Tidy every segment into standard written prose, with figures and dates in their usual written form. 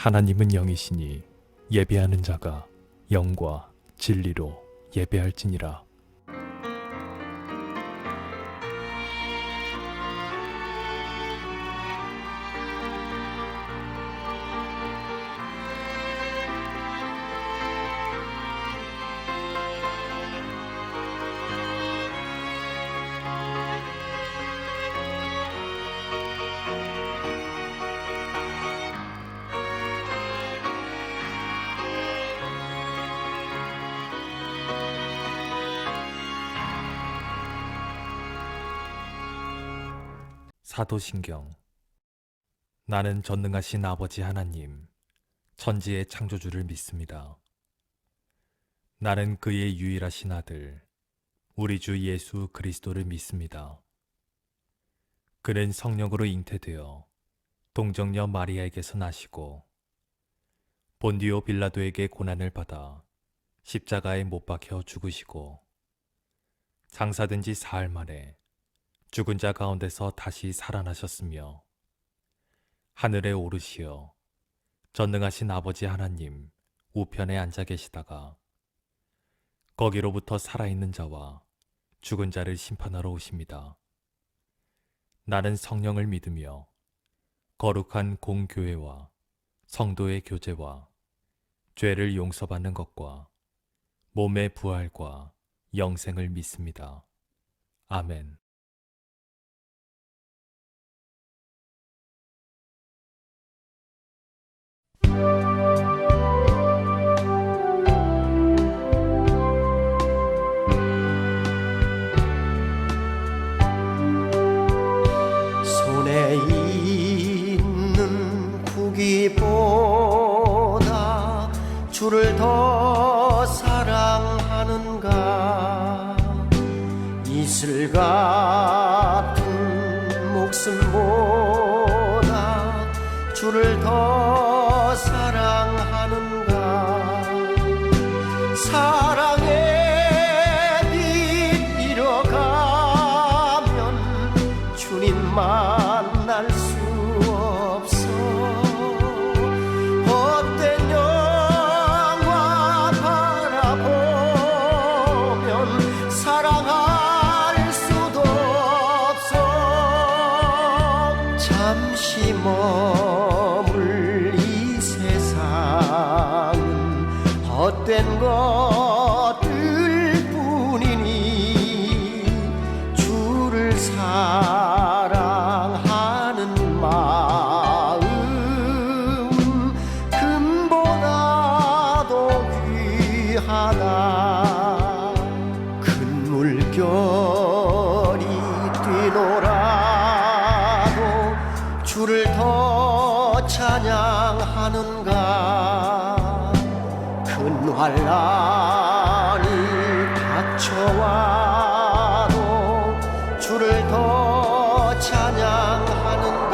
하나님은 영이시니 예배하는 자가 영과 진리로 예배할지니라. 사도신경. 나는 전능하신 아버지 하나님, 천지의 창조주를 믿습니다. 나는 그의 유일하신 아들, 우리 주 예수 그리스도를 믿습니다. 그는 성령으로 잉태되어 동정녀 마리아에게서 나시고 본디오 빌라도에게 고난을 받아 십자가에 못 박혀 죽으시고 장사된 지 사흘 만에 죽은 자 가운데서 다시 살아나셨으며 하늘에 오르시어 전능하신 아버지 하나님 우편에 앉아 계시다가 거기로부터 살아있는 자와 죽은 자를 심판하러 오십니다. 나는 성령을 믿으며 거룩한 공교회와 성도의 교제와 죄를 용서받는 것과 몸의 부활과 영생을 믿습니다. 아멘. 손에 있는 국기보다 주를 더 사랑하는가. 이슬 같은 목숨보다 주를 더 사랑하는가. 사랑의 빛 잃어가면 주님 만날 수 없어. 헛된 영화 바라보면 사랑할 수도 없어. 잠시 머물 이 세상은 헛된 것들 뿐이니 주를 사랑하는 마음 금보다도 귀하다. 큰 물결이 뛰놀아도 주를 더 찬양하는가. 큰 환난이 닥쳐와도 주를 더 찬양하는가.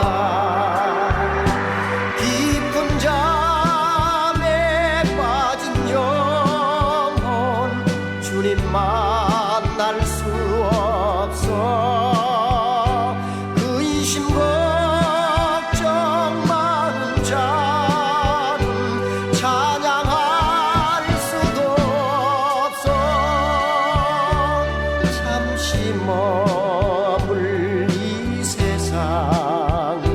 깊은 잠에 빠진 영혼 주님 만날 수 없어. 근심 걱정 많은 자는 찬양할 수도 없어. 잠시 머물 이 세상은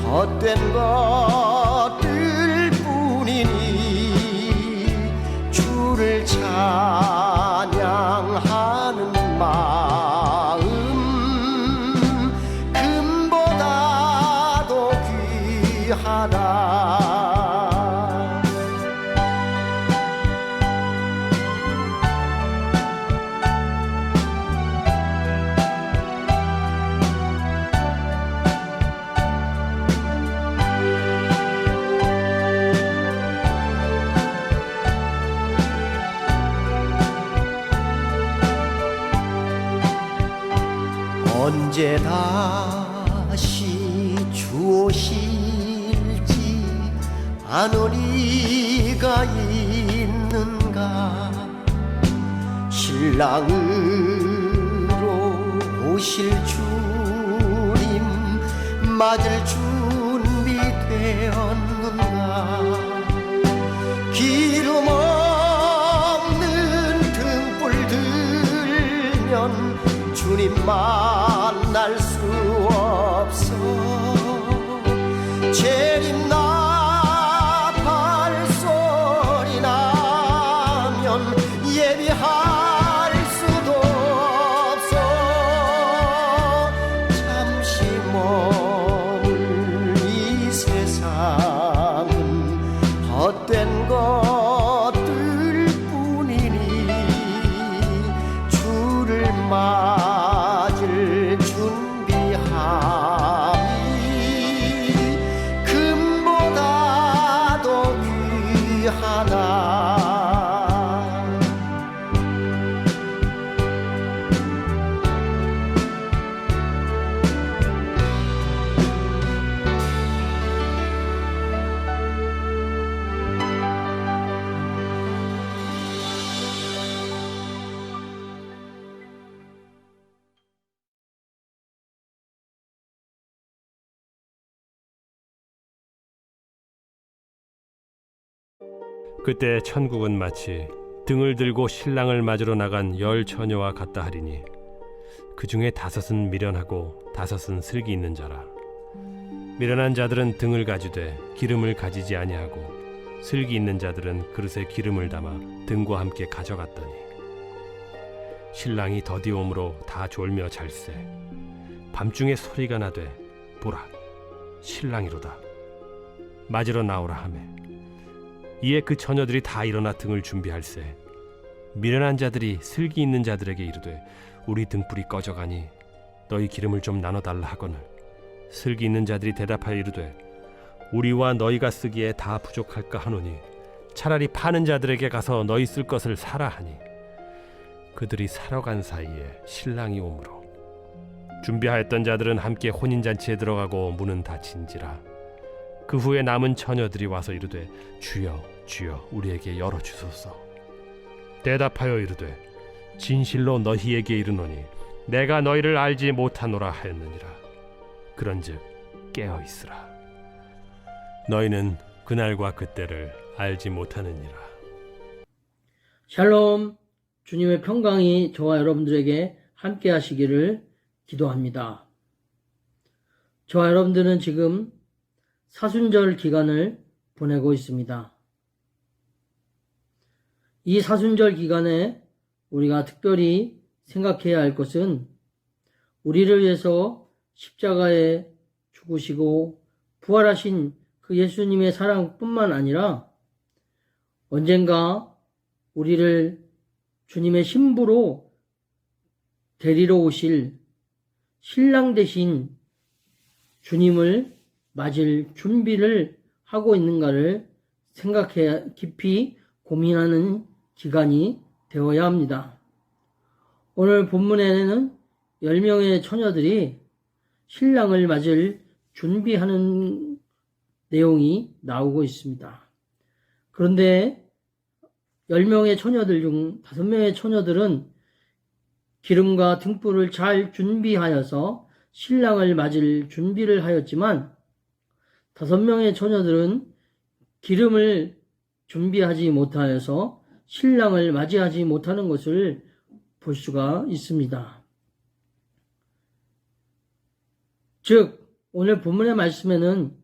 헛된 것들 뿐이니 주를 찬양하는 마음 금보다도 귀하다. 언제 다시 주 오실지 아는 이가 있는가. 신랑으로 오실 주님 맞을 준비되었는가. 되었는가. 기름 없는 등불 들면 주님 만날 수 없어. 재림나 발소리 나면 예비할 수도 없어. 잠시 머물 이 세상은 헛된 것들 뿐이니 주를 맞을 준비함이 금보다도 귀하다. 그때 천국은 마치 등을 들고 신랑을 맞으러 나간 10 처녀와 같다 하리니 그 중에 5은 미련하고 5은 슬기 있는 자라. 미련한 자들은 등을 가지되 기름을 가지지 아니하고 슬기 있는 자들은 그릇에 기름을 담아 등과 함께 가져갔더니 신랑이 더디옴으로 다 졸며 잘세. 밤중에 소리가 나되 보라 신랑이로다 맞으러 나오라 하매 이에 그 처녀들이 다 일어나 등을 준비할세. 미련한 자들이 슬기 있는 자들에게 이르되 우리 등불이 꺼져가니 너희 기름을 좀 나눠달라 하거늘 슬기 있는 자들이 대답하여 이르되 우리와 너희가 쓰기에 다 부족할까 하노니 차라리 파는 자들에게 가서 너희 쓸 것을 사라 하니 그들이 사러 간 사이에 신랑이 오므로 준비하였던 자들은 함께 혼인잔치에 들어가고 문은 닫힌지라. 그 후에 남은 처녀들이 와서 이르되 주여 주여 우리에게 열어주소서. 대답하여 이르되 진실로 너희에게 이르노니 내가 너희를 알지 못하노라 하였느니라. 그런즉 깨어있으라. 너희는 그날과 그때를 알지 못하느니라. 샬롬, 주님의 평강이 저와 여러분들에게 함께 하시기를 기도합니다. 저와 여러분들은 지금 사순절 기간을 보내고 있습니다. 이 사순절 기간에 우리가 특별히 생각해야 할 것은 우리를 위해서 십자가에 죽으시고 부활하신 그 예수님의 사랑뿐만 아니라 언젠가 우리를 주님의 신부로 데리러 오실 신랑 되신 주님을 맞을 준비를 하고 있는가를 생각해 깊이 고민하는 기간이 되어야 합니다. 오늘 본문에는 10명의 처녀들이 신랑을 맞을 준비하는 내용이 나오고 있습니다. 그런데 10명의 처녀들 중 5명의 처녀들은 기름과 등불을 잘 준비하여서 신랑을 맞을 준비를 하였지만 5명의 처녀들은 기름을 준비하지 못하여서 신랑을 맞이하지 못하는 것을 볼 수가 있습니다. 즉 오늘 본문의 말씀에는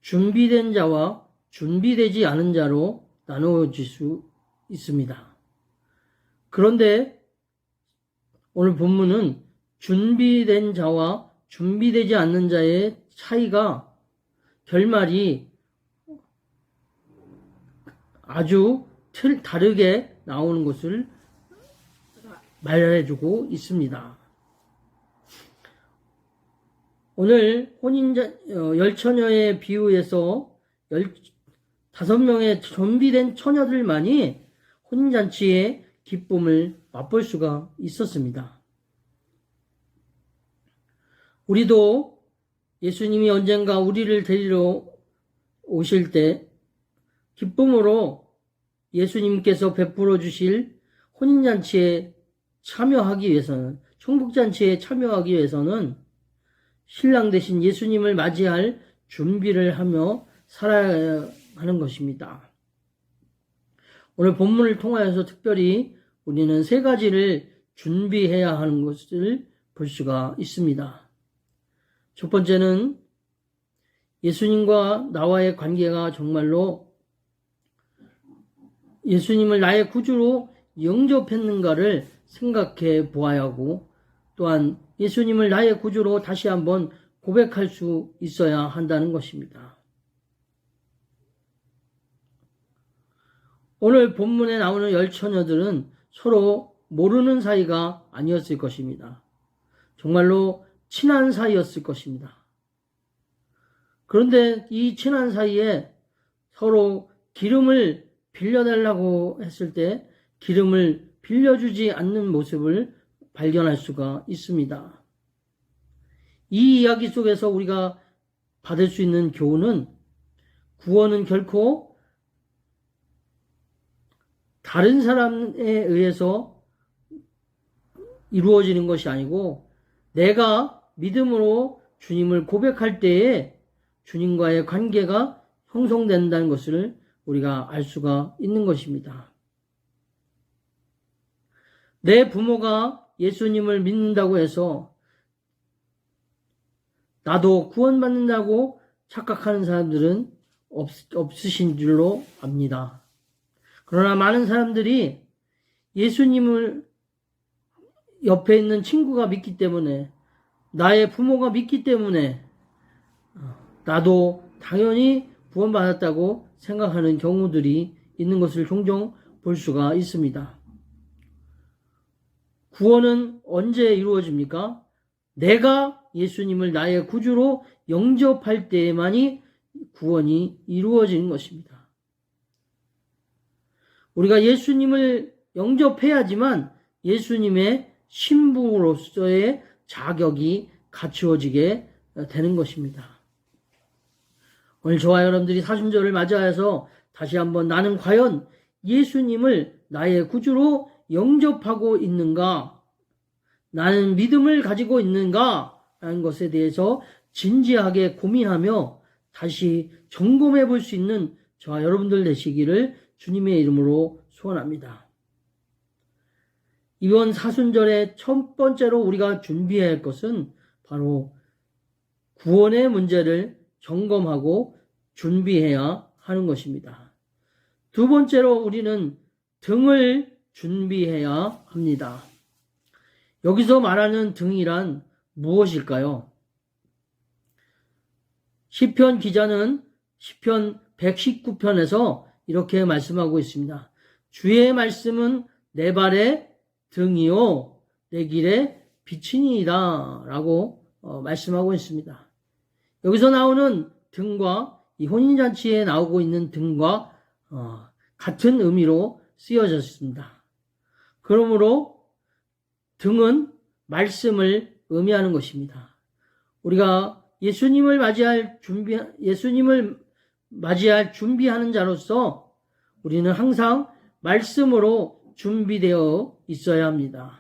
준비된 자와 준비되지 않은 자로 나누어질 수 있습니다. 그런데 오늘 본문은 준비된 자와 준비되지 않는 자의 차이가 결말이 아주 다르게 나오는 것을 말해주고 있습니다. 오늘 열처녀의 비유에서 5명의 준비된 처녀들만이 혼인잔치의 기쁨을 맛볼 수가 있었습니다. 우리도 예수님이 언젠가 우리를 데리러 오실 때 기쁨으로 예수님께서 베풀어 주실 혼인잔치에 참여하기 위해서는, 천국잔치에 참여하기 위해서는 신랑 되신 예수님을 맞이할 준비를 하며 살아야 하는 것입니다. 오늘 본문을 통하여서 특별히 우리는 세 가지를 준비해야 하는 것을 볼 수가 있습니다. 첫 번째는 예수님과 나와의 관계가 정말로 예수님을 나의 구주로 영접했는가를 생각해 보아야 하고, 또한 예수님을 나의 구주로 다시 한번 고백할 수 있어야 한다는 것입니다. 오늘 본문에 나오는 10처녀들은 서로 모르는 사이가 아니었을 것입니다. 정말로 친한 사이였을 것입니다. 그런데 이 친한 사이에 서로 기름을 빌려달라고 했을 때 기름을 빌려주지 않는 모습을 발견할 수가 있습니다. 이 이야기 속에서 우리가 받을 수 있는 교훈은, 구원은 결코 다른 사람에 의해서 이루어지는 것이 아니고, 내가 믿음으로 주님을 고백할 때에 주님과의 관계가 형성된다는 것을 우리가 알 수가 있는 것입니다. 내 부모가 예수님을 믿는다고 해서 나도 구원받는다고 착각하는 사람들은 없으신 줄로 압니다. 그러나 많은 사람들이 예수님을 옆에 있는 친구가 믿기 때문에, 나의 부모가 믿기 때문에 나도 당연히 구원받았다고 생각하는 경우들이 있는 것을 종종 볼 수가 있습니다. 구원은 언제 이루어집니까? 내가 예수님을 나의 구주로 영접할 때에만이 구원이 이루어지는 것입니다. 우리가 예수님을 영접해야지만 예수님의 신부로서의 자격이 갖추어지게 되는 것입니다. 오늘 저와 여러분들이 사순절을 맞이해서 다시 한번 나는 과연 예수님을 나의 구주로 영접하고 있는가? 나는 믿음을 가지고 있는가? 라는 것에 대해서 진지하게 고민하며 다시 점검해 볼 수 있는 저와 여러분들 되시기를 주님의 이름으로 소원합니다. 이번 사순절의 첫 번째로 우리가 준비해야 할 것은 바로 구원의 문제를 점검하고 준비해야 하는 것입니다. 두 번째로 우리는 등을 준비해야 합니다. 여기서 말하는 등이란 무엇일까요? 시편 기자는 시편 119편에서 이렇게 말씀하고 있습니다. 주의 말씀은 내 발의 등이요 내 길의 빛이니이다 라고 말씀하고 있습니다. 여기서 나오는 등과 이 혼인잔치에 나오고 있는 등과 같은 의미로 쓰여졌습니다. 그러므로 등은 말씀을 의미하는 것입니다. 우리가 예수님을 맞이할 준비하는 자로서 우리는 항상 말씀으로 준비되어 있어야 합니다.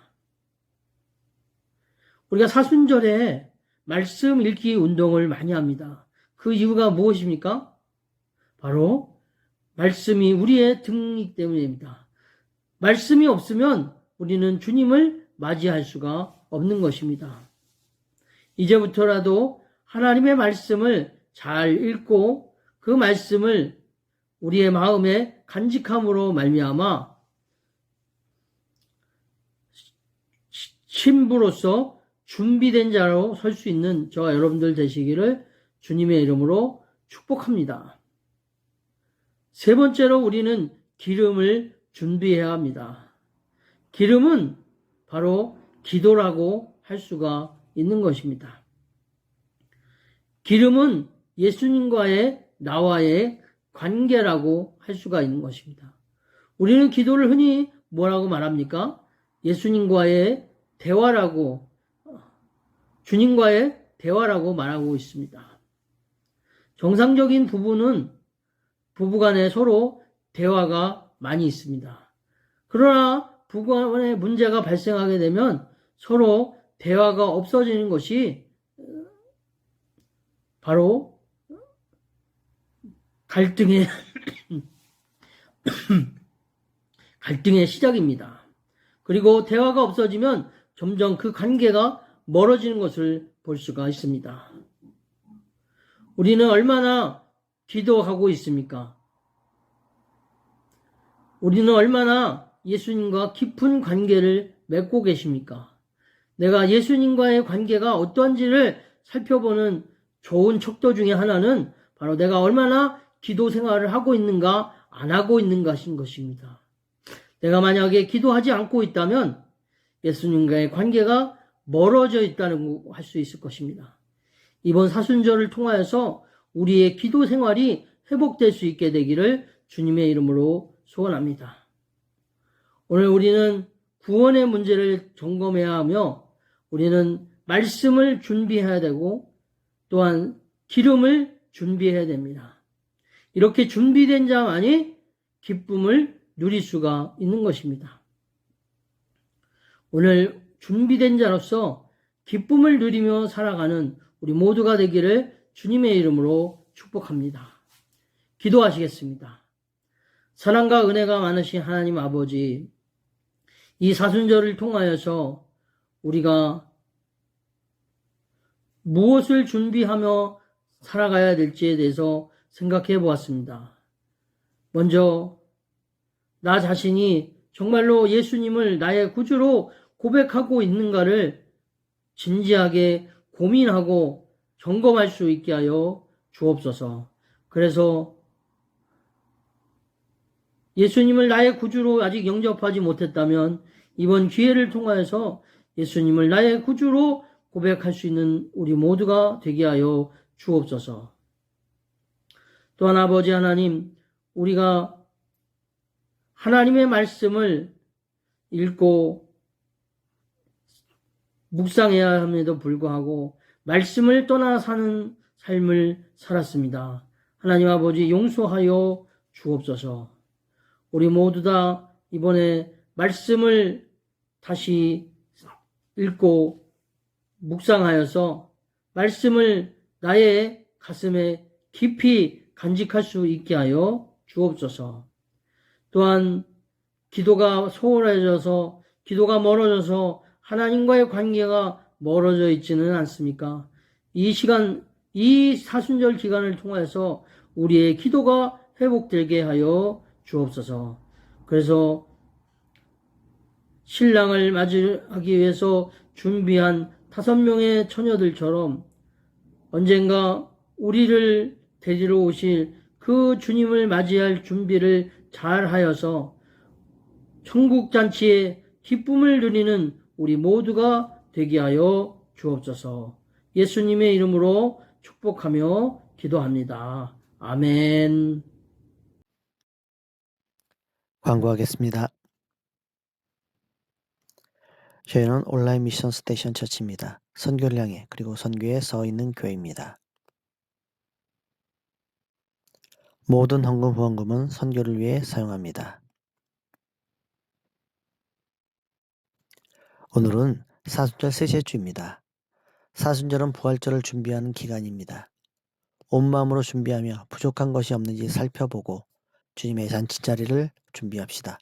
우리가 사순절에 말씀 읽기 운동을 많이 합니다. 그 이유가 무엇입니까? 바로 말씀이 우리의 등이기 때문입니다. 말씀이 없으면 우리는 주님을 맞이할 수가 없는 것입니다. 이제부터라도 하나님의 말씀을 잘 읽고 그 말씀을 우리의 마음에 간직함으로 말미암아 신부로서 준비된 자로 설 수 있는 저와 여러분들 되시기를 주님의 이름으로 축복합니다. 세 번째로 우리는 기름을 준비해야 합니다. 기름은 바로 기도라고 할 수가 있는 것입니다. 기름은 예수님과의 나와의 관계라고 할 수가 있는 것입니다. 우리는 기도를 흔히 뭐라고 말합니까? 예수님과의 대화라고, 주님과의 대화라고 말하고 있습니다. 정상적인 부부간에 서로 대화가 많이 있습니다. 그러나 부부간에 문제가 발생하게 되면 서로 대화가 없어지는 것이 바로 갈등의 갈등의 시작입니다. 그리고 대화가 없어지면 점점 그 관계가 멀어지는 것을 볼 수가 있습니다. 우리는 얼마나 기도하고 있습니까? 우리는 얼마나 예수님과 깊은 관계를 맺고 계십니까? 내가 예수님과의 관계가 어떠한지를 살펴보는 좋은 척도 중에 하나는 바로 내가 얼마나 기도 생활을 하고 있는가, 안 하고 있는가인 것입니다. 내가 만약에 기도하지 않고 있다면 예수님과의 관계가 멀어져 있다는 할 수 있을 것입니다. 이번 사순절을 통하여서 우리의 기도 생활이 회복될 수 있게 되기를 주님의 이름으로 소원합니다. 오늘 우리는 구원의 문제를 점검해야 하며 우리는 말씀을 준비해야 되고 또한 기름을 준비해야 됩니다. 이렇게 준비된 자만이 기쁨을 누릴 수가 있는 것입니다. 오늘 준비된 자로서 기쁨을 누리며 살아가는 우리 모두가 되기를 주님의 이름으로 축복합니다. 기도하시겠습니다. 사랑과 은혜가 많으신 하나님 아버지, 이 사순절을 통하여서 우리가 무엇을 준비하며 살아가야 될지에 대해서 생각해 보았습니다. 먼저 나 자신이 정말로 예수님을 나의 구주로 고백하고 있는가를 진지하게 고민하고 점검할 수 있게 하여 주옵소서. 그래서 예수님을 나의 구주로 아직 영접하지 못했다면 이번 기회를 통하여서 예수님을 나의 구주로 고백할 수 있는 우리 모두가 되게 하여 주옵소서. 또한 아버지 하나님, 우리가 하나님의 말씀을 읽고 묵상해야 함에도 불구하고 말씀을 떠나 사는 삶을 살았습니다. 하나님 아버지 용서하여 주옵소서. 우리 모두 다 이번에 말씀을 다시 읽고 묵상하여서 말씀을 나의 가슴에 깊이 간직할 수 있게 하여 주옵소서. 또한 기도가 소홀해져서 기도가 멀어져서 하나님과의 관계가 멀어져 있지는 않습니까? 이 시간, 이 사순절 기간을 통해서 우리의 기도가 회복되게 하여 주옵소서. 그래서 신랑을 맞이하기 위해서 준비한 5명의 처녀들처럼 언젠가 우리를 데리러 오실 그 주님을 맞이할 준비를 잘 하여서 천국잔치에 기쁨을 누리는 우리 모두가 되게 하여 주옵소서. 예수님의 이름으로 축복하며 기도합니다. 아멘. 광고하겠습니다. 저희는 온라인 미션 스테이션 처치입니다. 선교를 향해 그리고 선교에 서 있는 교회입니다. 모든 헌금 후원금은 선교를 위해 사용합니다. 오늘은 사순절 셋째 주입니다. 사순절은 부활절을 준비하는 기간입니다. 온 마음으로 준비하며 부족한 것이 없는지 살펴보고 주님의 잔치자리를 준비합시다.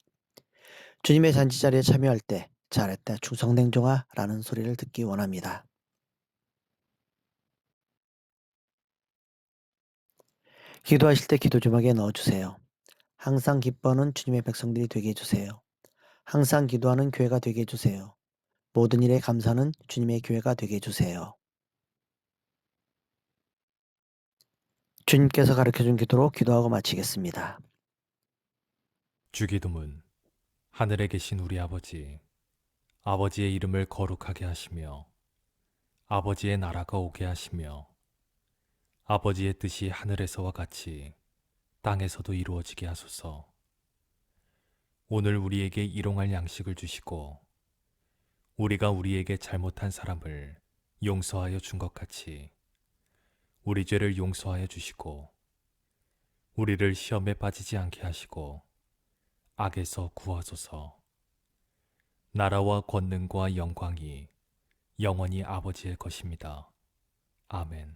주님의 잔치자리에 참여할 때 잘했다 충성된 종아 라는 소리를 듣기 원합니다. 기도하실 때 기도 조막에 넣어주세요. 항상 기뻐하는 주님의 백성들이 되게 해주세요. 항상 기도하는 교회가 되게 해주세요. 모든 일에 감사하는 주님의 교회가 되게 해주세요. 주님께서 가르쳐준 기도로 기도하고 마치겠습니다. 주기도문. 하늘에 계신 우리 아버지, 아버지의 이름을 거룩하게 하시며 아버지의 나라가 오게 하시며 아버지의 뜻이 하늘에서와 같이 땅에서도 이루어지게 하소서. 오늘 우리에게 일용할 양식을 주시고 우리가 우리에게 잘못한 사람을 용서하여 준 것 같이 우리 죄를 용서하여 주시고 우리를 시험에 빠지지 않게 하시고 악에서 구하소서. 나라와 권능과 영광이 영원히 아버지의 것입니다. 아멘.